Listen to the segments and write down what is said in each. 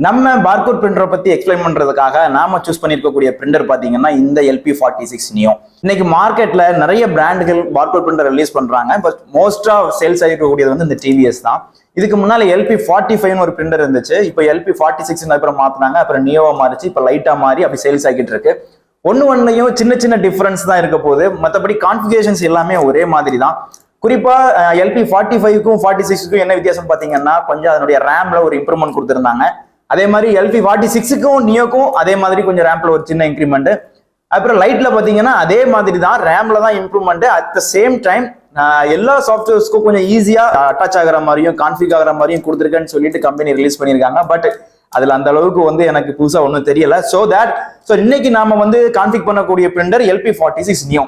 நம்ம பார்கோட் பிரிண்டரை பத்தி எக்ஸ்பிளைன் பண்றதுக்காக நாம சூஸ் பண்ணிருக்கக்கூடிய பிரிண்டர் பாத்தீங்கன்னா இந்த LP46 நியோ. இன்னைக்கு மார்க்கெட்ல நிறைய பிராண்டுகள் பார்கோட் பிரிண்டர் ரிலீஸ் பண்றாங்க. பட் மோஸ்டா சேல்ஸ் ஆகிருக்கக்கூடியது வந்து இந்த TVS தான். இதுக்கு முன்னால LP45 ஒரு பிரிண்டர் இருந்துச்சு. இப்போ LP46 அப்புறம் மாத்தினாங்க. அப்புறம் நியோவா மாறிச்சு. இப்போ லைட்டா மாறி அப்படி சேல்ஸ் ஆகிட்டு இருக்கு. ஒன்னும் சின்ன சின்ன டிஃபரன்ஸ் தான் இருக்க போகுது. மற்றபடி கான்ஃபிகரேஷன்ஸ் எல்லாமே ஒரே மாதிரி தான். குறிப்பா LP45க்கும் 46க்கும் என்ன வித்தியாசம் பாத்தீங்கன்னா கொஞ்சம் அதனுடைய ரேம்ல ஒரு இம்ப்ரூவ்மெண்ட் கொடுத்திருந்தாங்க. அதே மாதிரி LP46க்கும் நியோக்கும் அதே மாதிரி கொஞ்சம் ரேம்ல ஒரு சின்ன இன்க்ரிமெண்ட். அப்புறம் லைட்ல பாத்தீங்கன்னா அதே மாதிரி தான், ரேம்ல தான் improvement. At the same time எல்லா சாஃப்ட்வேர்ஸ்க்கும் கொஞ்சம் ஈஸியா அட்டாச் ஆகிற மாதிரியும் கான்ஃபிக் ஆகிற மாதிரியும் கொடுத்துருக்கேன்னு சொல்லிட்டு கம்பெனி ரிலீஸ் பண்ணியிருக்காங்க. பட் அதுல அந்த அளவுக்கு வந்து எனக்கு புதுசா ஒன்றும் தெரியல. ஸோ இன்னைக்கு நாம வந்து கான்ஃபிக் பண்ணக்கூடிய பிரிண்டர் LP46 நியோ.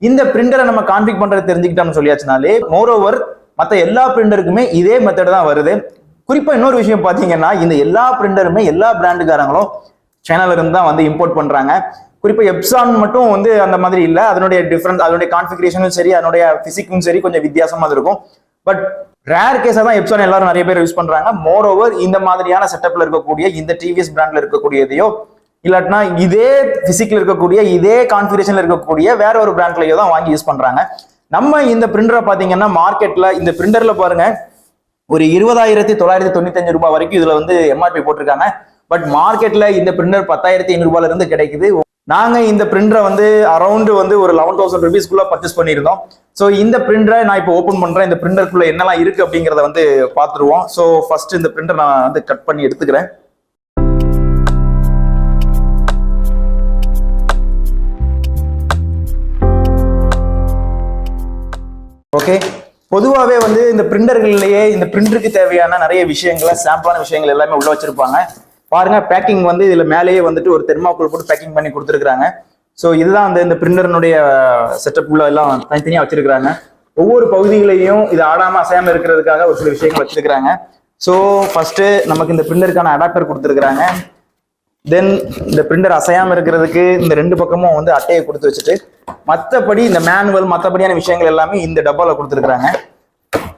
இந்த பிரிண்டரை நம்ம கான்ஃபிக் பண்றது தெரிஞ்சுக்கிட்டோம்னு சொல்லியாச்சுனாலே மோரோவர் மற்ற எல்லா பிரிண்டருக்குமே இதே மெத்தட் தான் வருது. குறிப்பா இன்னொரு விஷயம் பாத்தீங்கன்னா இந்த எல்லா பிரிண்டருமே எல்லா பிராண்டுக்காரங்களும் சைனால இருந்து தான் வந்து இம்போர்ட் பண்றாங்க. குறிப்பா எப்சான் மட்டும் வந்து அந்த மாதிரி இல்லை. அதனுடைய டிஃபரன்ஸ், அதனுடைய கான்ஃபிகரேஷனும் சரி, அதனுடைய பிசிக்கும் சரி கொஞ்சம் வித்தியாசமா இருக்கும். பட் ரேர் கேஸா தான் எப்சான் எல்லாரும் நிறைய பேர் யூஸ் பண்றாங்க. மோரோவர் இந்த மாதிரியான செட்டப்ல இருக்கக்கூடிய இந்த டிவிஎஸ் பிராண்ட்ல இருக்கக்கூடியதையோ இல்லாட்டினா இதே பிசிக்ல இருக்கக்கூடிய இதே கான்ஃபிகரேஷன்ல இருக்கக்கூடிய வேற ஒரு பிராண்ட்லயோ தான் வாங்கி யூஸ் பண்றாங்க. நம்ம இந்த பிரிண்டரை பாத்தீங்கன்னா மார்க்கெட்ல இந்த பிரிண்டர்ல பாருங்க ஒரு 20,995 ரூபாய் வரைக்கும் இதுல வந்து MRP போட்டிருக்காங்க. பட் மார்க்கெட்ல இந்த பிரிண்டர் 10,500 ரூபாயில இருந்து கிடைக்குது. நாங்க இந்த பிரிண்டரை வந்து அரௌண்ட் வந்து ஒரு 11,000 ருபீஸ்க்குள்ள பர்ச்சேஸ் பண்ணியிருந்தோம். ஸோ இந்த பிரிண்டரை நான் இப்போ ஓப்பன் பண்றேன். இந்த பிரிண்டருக்குள்ள என்னெல்லாம் இருக்கு அப்படிங்கிறத வந்து பார்த்துருவோம். ஸோ ஃபர்ஸ்ட் இந்த பிரிண்டர் நான் வந்து கட் பண்ணி எடுத்துக்கிறேன். ஓகே, பொதுவாகவே வந்து இந்த பிரிண்டர்கள்லயே இந்த பிரிண்டருக்கு தேவையான நிறைய விஷயங்களை சாம்பிளான விஷயங்கள் எல்லாமே உள்ள வச்சிருப்பாங்க. பாருங்க, பேக்கிங் வந்து இதுல மேலேயே வந்துட்டு ஒரு தெர்மாக்கோல் போட்டு பேக்கிங் பண்ணி கொடுத்துருக்காங்க. ஸோ இதுதான் அந்த இந்த பிரிண்டர்னுடைய செட்டப் உள்ள எல்லாம் தனித்தனியா வச்சிருக்காங்க. ஒவ்வொரு பகுதிகளையும் இது ஆடாம அசையாம இருக்கிறதுக்காக ஒரு சில விஷயங்கள் வச்சிருக்காங்க. ஸோ ஃபர்ஸ்ட் நமக்கு இந்த பிரிண்டருக்கான அடாப்டர் கொடுத்துருக்காங்க. தென் இந்த பிரிண்டர் அசையாம இருக்கிறதுக்கு இந்த ரெண்டு பக்கமும் வந்து அட்டையை கொடுத்து வச்சுட்டு மற்றபடி இந்த மேனுவல் மற்றபடியான விஷயங்கள் எல்லாமே இந்த டப்பால கொடுத்துருக்காங்க.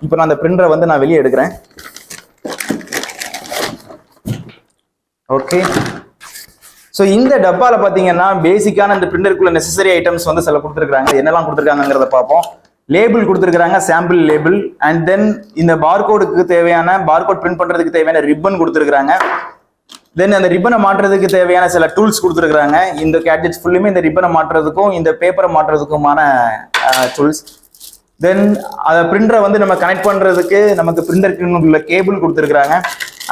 இப்போ நான் அந்த பிரிண்டரை வந்து நான் வெளியே எடுக்கிறேன். ஓகே, ஸோ இந்த டப்பால பாத்தீங்கன்னா பேசிக்கான இந்த பிரிண்டருக்குள்ள நெசசரி ஐட்டம்ஸ் வந்து சில கொடுத்துருக்காங்க. என்னெல்லாம் கொடுத்துருக்காங்கிறத பார்ப்போம். லேபிள் கொடுத்துருக்காங்க, சாம்பிள் லேபிள். அண்ட் தென் இந்த பார்கோடுக்கு தேவையான பார்கோட் பிரிண்ட் பண்றதுக்கு தேவையான ரிப்பன் கொடுத்துருக்காங்க. தென் அந்த ரிப்பனை மாற்றுறதுக்கு தேவையான சில டூல்ஸ் கொடுத்துருக்காங்க. இந்த கேட்ஜெட்ஸ் ஃபுல்லுமே இந்த ரிப்பனை மாற்றுறதுக்கும் இந்த பேப்பரை மாற்றுறதுக்குமான டூல்ஸ். தென் அதை பிரிண்டரை வந்து நம்ம கனெக்ட் பண்றதுக்கு நமக்கு பிரிண்டருக்கு உள்ள கேபிள் கொடுத்துருக்காங்க.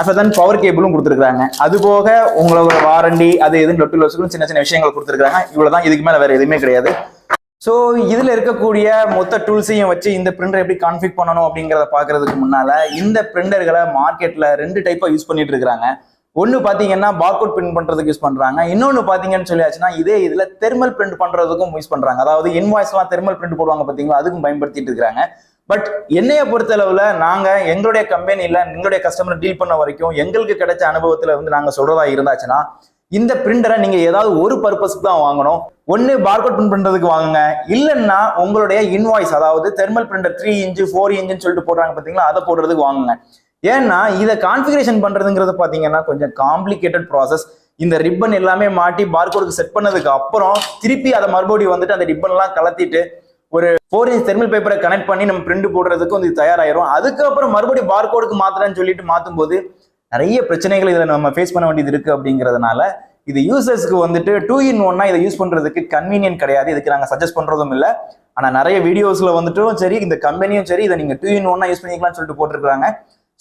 அப்போ தென் பவர் கேபிளும் கொடுத்துருக்காங்க. அது போக உங்களோட வாரண்டி அது எதுன்னு லொட்டு லொசுக்கும் சின்ன சின்ன விஷயங்கள் கொடுத்துருக்காங்க. இவ்வளவுதான், இதுக்கு மேல வேற எதுவுமே கிடையாது. ஸோ இதுல இருக்கக்கூடிய மொத்த டூல்ஸையும் வச்சு இந்த பிரிண்டர் எப்படி கான்ஃபிக் பண்ணணும் அப்படிங்கிறத பாக்குறதுக்கு முன்னால இந்த பிரிண்டர்களை மார்க்கெட்ல ரெண்டு டைப்பா யூஸ் பண்ணிட்டு இருக்காங்க. ஒன்னு பாத்தீங்கன்னா பார்கோட் பிரிண்ட் பண்றதுக்கு யூஸ் பண்றாங்க. இன்னொன்னு பாத்தீங்கன்னு சொல்லியாச்சுன்னா இதே இதுல தெர்மல் பிரிண்ட் பண்றதுக்கும் யூஸ் பண்றாங்க. அதாவது இன்வாய்ஸ் எல்லாம் தெர்மல் பிரிண்ட் போடுவாங்க பாத்தீங்களா, அதுக்கும் பயன்படுத்திட்டு இருக்காங்க. பட் என்னைய பொறுத்த அளவுல நாங்க எங்களுடைய கம்பெனில எங்களுடைய கஸ்டமர் டீல் பண்ண வரைக்கும் எங்களுக்கு கிடைச்ச அனுபவத்துல வந்து நாங்க சொல்றதா இருந்தாச்சுன்னா இந்த பிரிண்டரை நீங்க ஏதாவது ஒரு பர்பஸ்க்கு தான் வாங்கணும். ஒன்னு பார்கோட் பிரிண்ட் பண்றதுக்கு வாங்குங்க, இல்லைன்னா உங்களுடைய இன்வாய்ஸ் அதாவது தெர்மல் பிரிண்டர் 3 இன்ச் 4 இன்ச்சுன்னு சொல்லிட்டு போடுறாங்க பாத்தீங்களா, அதை போடுறதுக்கு வாங்குங்க. ஏன்னா இதை கான்ஃபிகரேஷன் பண்றதுங்கிறது பாத்தீங்கன்னா கொஞ்சம் காம்ப்ளிகேட்டட் ப்ராசஸ். இந்த ரிப்பன் எல்லாமே மாட்டி பார்கோடுக்கு செட் பண்ணதுக்கு அப்புறம் திருப்பி அதை மறுபடியும் வந்துட்டு அந்த ரிப்பன் எல்லாம் கலத்திட்டு ஒரு 4 இன்ச் தெர்மல் பேப்பரை கனெக்ட் பண்ணி நம்ம பிரிண்ட் போடுறதுக்கு வந்து தயாராயிரும். அதுக்கப்புறம் மறுபடியும் பார்கோடுக்கு மாத்திரன்னு சொல்லிட்டு மாத்தும் போது நிறைய பிரச்சனைகள் இதை நம்ம ஃபேஸ் பண்ண வேண்டியது இருக்கு. அப்படிங்கிறதுனால இது யூசர்ஸ்க்கு வந்துட்டு 2-in-1 இதை யூஸ் பண்றதுக்கு கன்வீனியன்ட் கிடையாது. இதுக்கு நாங்க சஜஸ்ட் பண்றதும் இல்லை. ஆனா நிறைய வீடியோஸ்ல வந்துட்டும் சரி, இந்த கம்பெனியும் சரி, இதை நீங்க 2-in-1 யூஸ் பண்ணிக்கலாம்னு சொல்லிட்டு போட்டிருக்காங்க.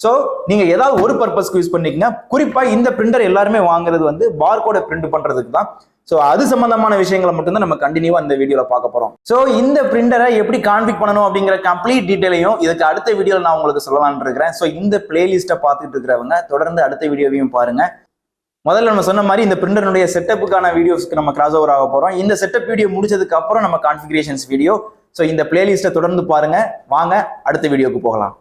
ஸோ நீங்க ஏதாவது ஒரு பர்பஸ்க்கு யூஸ் பண்ணிக்கங்க. குறிப்பா இந்த பிரிண்டர் எல்லாருமே வாங்குறது வந்து பார்கோடை பிரிண்ட் பண்றதுக்கு தான். ஸோ அது சம்பந்தமான விஷயங்களை மட்டும்தான் நம்ம கண்டினியூவா இந்த வீடியோல பார்க்க போறோம். ஸோ இந்த பிரிண்டரை எப்படி கான்ஃபிக் பண்ணணும் அப்படிங்கிற கம்ப்ளீட் டீடைலையும் இதுக்கு அடுத்த வீடியோல நான் உங்களுக்கு சொல்லலாம்னு இருக்கிறேன். ஸோ இந்த பிளேலிஸ்ட்டை பார்த்துட்டு இருக்கிறவங்க தொடர்ந்து அடுத்த வீடியோவையும் பாருங்க. முதல்ல நம்ம சொன்ன மாதிரி இந்த பிரிண்டருடைய செட்டப்புக்கான வீடியோஸ்க்கு நம்ம கிராஸ் ஓவர் ஆக போறோம். இந்த செட்டப் வீடியோ முடிச்சதுக்கு அப்புறம் நம்ம கான்ஃபிகரேஷன்ஸ் வீடியோ. ஸோ இந்த பிளேலிஸ்ட்டை தொடர்ந்து பாருங்க. வாங்க அடுத்த வீடியோக்கு போகலாம்.